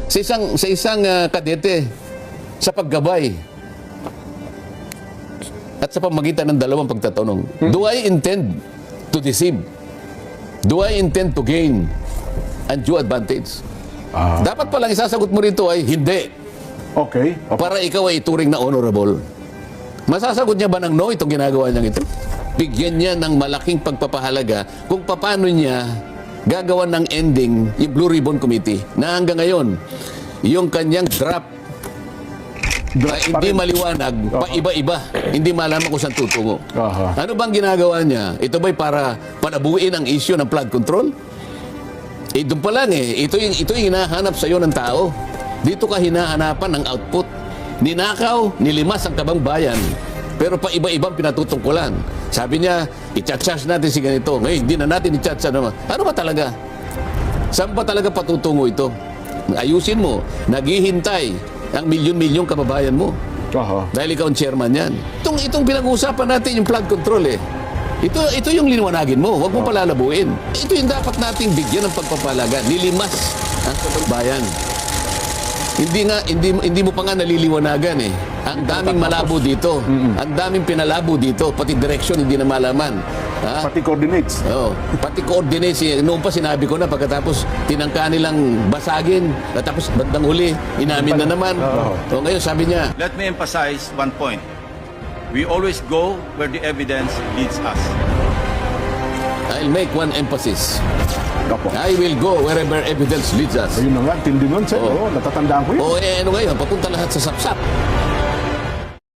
sa isang kadete sa paggabay at sa pamagitan ng dalawang pagtatanong. Do I intend to deceive? Do I intend to gain undue advantage? Dapat palang isasagot mo rito ay hindi. Okay. Para ikaw ay ituring na honorable. Masasagot niya ba ng no itong ginagawa niyang ito? Bigyan niya ng malaking pagpapahalaga kung paano niya gagawa ng ending yung Blue Ribbon Committee na hanggang ngayon, yung kanyang draft ay hindi maliwanag, paiba-iba, hindi malaman kung saan tutungo. Ano bang ginagawa niya? Ito ba'y para panabuin ang issue ng flood control? Doon pa lang ito yung hinahanap sa iyo ng tao. Dito ka hinahanapan ng output. Ninakaw, nilimas ang kabang bayan. Pero pa iba-ibang pinatutungkulan. Sabi niya, i-charge natin si ganito. Ngayon, hindi na natin i-charge naman. Ano ba talaga? Saan ba talaga patutungo ito? Ayusin mo. Naghihintay ang milyon-milyong kababayan mo. Dahil ikaw ang chairman yan. Itong pinag-uusapan natin yung flood control Ito yung liwanagin mo. Huwag mo palalabuin. Ito yung dapat nating bigyan ng pagpapalaga. Nilimas ang kababayan. Hindi mo pa nga naliliwanagan Ang daming malabo dito. Ang daming pinalabo dito. Pati direction hindi na malaman. Pati coordinates. Pati coordinates. Noon pa sinabi ko na pagkatapos tinangka nilang basagin. At tapos bandang huli, inamin na naman. So ngayon sabi niya, let me emphasize one point. We always go where the evidence leads us. I'll make one emphasis. I will go wherever evidence leads us. Ayun na nga, tindi nun, sir. Natatandaan ko yun. Ano ngayon? Papunta lahat sa sapsap.